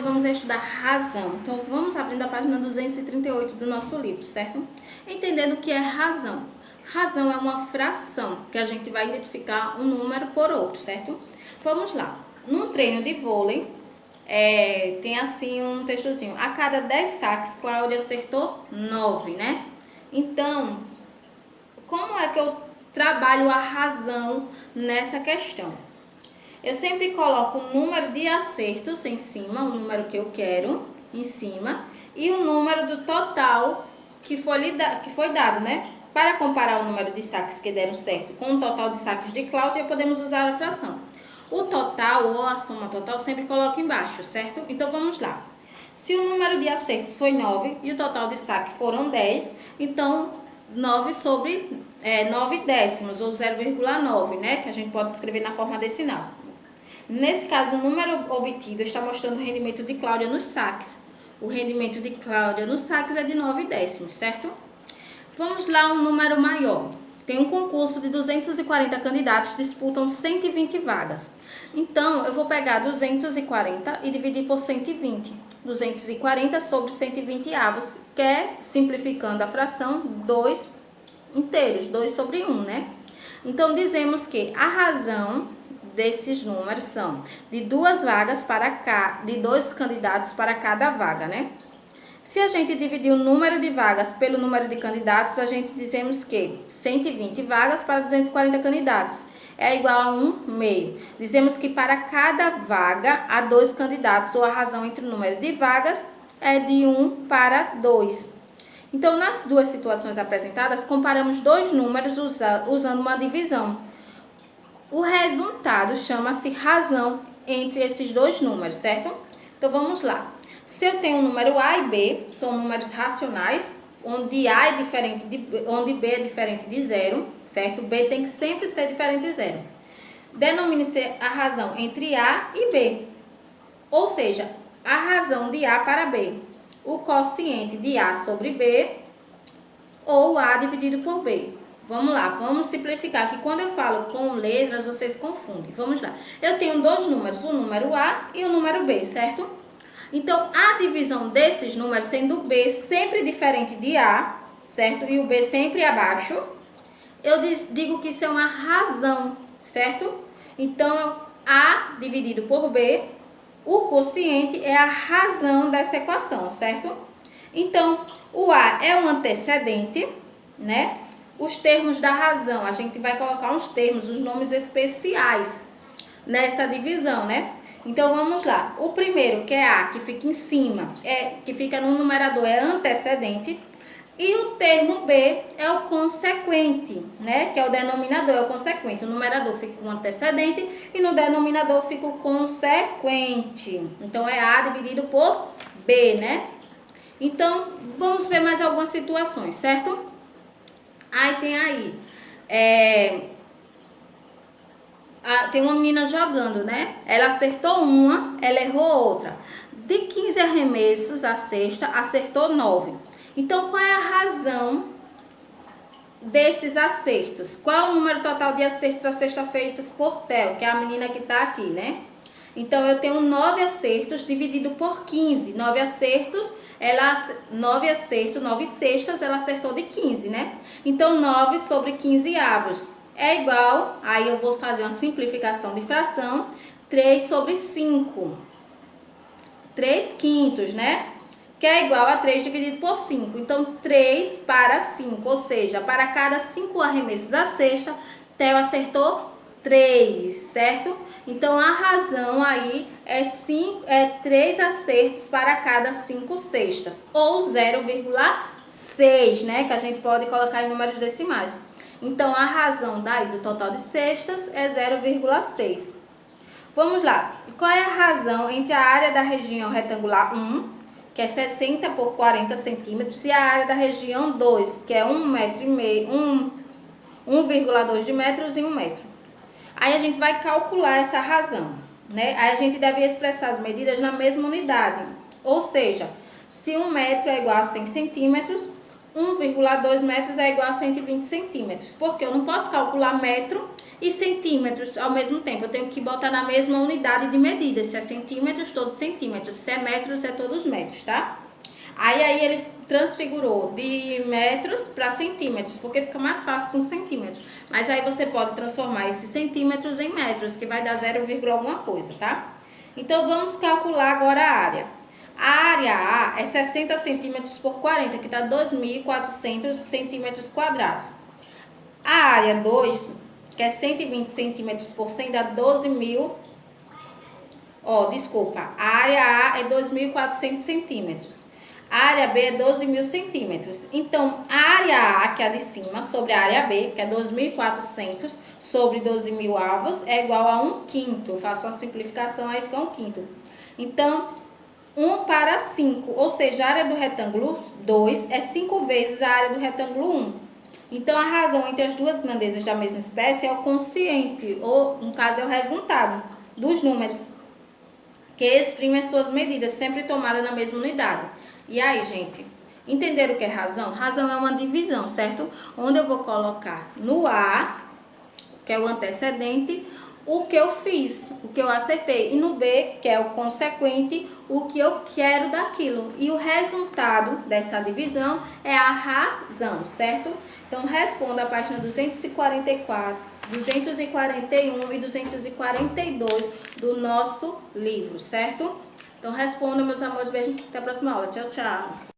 vamos estudar razão. Então, vamos abrindo a página 238 do nosso livro, certo? Entendendo o que é razão. Razão é uma fração que a gente vai identificar um número por outro, certo? Vamos lá. Num treino de vôlei, tem assim um textozinho. A cada 10 saques, Cláudia acertou 9, né? Então, como é que eu trabalho a razão nessa questão? Eu sempre coloco o número de acertos em cima, o número que eu quero em cima, e o número do total que foi dado, né? Para comparar o número de saques que deram certo com o total de saques de Cláudia, podemos usar a fração. O total ou a soma total sempre coloco embaixo, certo? Então vamos lá. Se o número de acertos foi 9 e o total de saque foram 10, então 9 sobre 9 décimos, ou 0,9, né? Que a gente pode escrever na forma decimal. Nesse caso, o número obtido está mostrando o rendimento de Cláudia nos saques. O rendimento de Cláudia nos saques é de 9 décimos, certo? Vamos lá, um número maior. Tem um concurso de 240 candidatos, disputam 120 vagas. Então, eu vou pegar 240 e dividir por 120. 240 sobre 120 avos, que é, simplificando a fração, 2 inteiros, 2 sobre 1, né? Então, dizemos que a razão desses números são de 2 vagas de 2 candidatos para cada vaga, né? Se a gente dividir o número de vagas pelo número de candidatos, a gente dizemos que 120 vagas para 240 candidatos é igual a 1/2. Dizemos que para cada vaga há 2 candidatos, ou a razão entre o número de vagas é de 1 para 2. Então, nas duas situações apresentadas, comparamos dois números usando uma divisão. O resultado chama-se razão entre esses dois números, certo? Então, vamos lá. Se eu tenho o número A e B, são números racionais, onde A é diferente onde B é diferente de 0, certo? B tem que sempre ser diferente de 0. Denomine-se a razão entre A e B, ou seja, a razão de A para B, o quociente de A sobre B, ou A dividido por B. Vamos lá, vamos simplificar, que quando eu falo com letras, vocês confundem. Vamos lá. Eu tenho dois números, o número A e o número B, certo? Então, a divisão desses números, sendo o B sempre diferente de A, certo? E o B sempre abaixo, eu digo que isso é uma razão, certo? Então, A dividido por B, o quociente é a razão dessa equação, certo? Então, o A é o antecedente, né? Os termos da razão, a gente vai colocar uns termos, os nomes especiais nessa divisão, né? Então, vamos lá. O primeiro, que é A, que fica em cima, que fica no numerador, é antecedente. E o termo B é o consequente, né? Que é o denominador, é o consequente. O numerador fica com o antecedente e no denominador fica o consequente. Então, é A dividido por B, né? Então, vamos ver mais algumas situações, certo? Aí tem tem uma menina jogando, né? Ela acertou uma, ela errou outra. De 15 arremessos, a sexta acertou 9. Então, qual é a razão desses acertos? Qual é o número total de acertos a sexta feitos por Theo, que é a menina que tá aqui, né? Então, eu tenho 9 acertos dividido por 15. 9 acertos, 9 cestas, ela acertou de 15, né? Então, 9 sobre 15 avos é igual, aí eu vou fazer uma simplificação de fração, 3 sobre 5. 3 quintos, né? Que é igual a 3 dividido por 5. Então, 3 para 5, ou seja, para cada 5 arremessos à cesta, Theo acertou 3, certo? Então, a razão aí é 3 acertos para cada 5 cestas, ou 0,6, né? Que a gente pode colocar em números decimais. Então, a razão daí do total de cestas é 0,6. Vamos lá. Qual é a razão entre a área da região retangular 1, que é 60 por 40 centímetros, e a área da região 2, que é 1,2 de metros em 1 metro? Aí a gente vai calcular essa razão, né? Aí a gente deve expressar as medidas na mesma unidade. Ou seja, se 1 metro é igual a 100 centímetros, 1,2 metros é igual a 120 centímetros. Porque eu não posso calcular metro e centímetros ao mesmo tempo. Eu tenho que botar na mesma unidade de medida. Se é centímetros, todos centímetros. Se é metros, é todos metros, tá? Aí ele transfigurou de metros para centímetros, porque fica mais fácil com centímetros. Mas aí você pode transformar esses centímetros em metros, que vai dar 0, alguma coisa, tá? Então, vamos calcular agora a área. A área A é 60 centímetros por 40, que dá 2.400 centímetros quadrados. A área 2, que é 120 centímetros por 100, dá 12.000. Desculpa. A área A é 2.400 centímetros. A área B é 12.000 centímetros. Então, a área A, que é a de cima, sobre a área B, que é 2.400, sobre 12.000 avos, é igual a 1/5. Eu faço uma simplificação, aí fica 1/5. Então, 1 para 5, ou seja, a área do retângulo 2 é 5 vezes a área do retângulo 1. Então, a razão entre as duas grandezas da mesma espécie é o quociente, ou, no caso, é o resultado dos números, que exprimem suas medidas, sempre tomadas na mesma unidade. E aí, gente, entenderam o que é razão? Razão é uma divisão, certo? Onde eu vou colocar no A, que é o antecedente, o que eu fiz, o que eu acertei. E no B, que é o consequente, o que eu quero daquilo. E o resultado dessa divisão é a razão, certo? Então, responda a página 244, 241 e 242 do nosso livro, certo? Então, responda, meus amores. Beijo. Até a próxima aula. Tchau, tchau.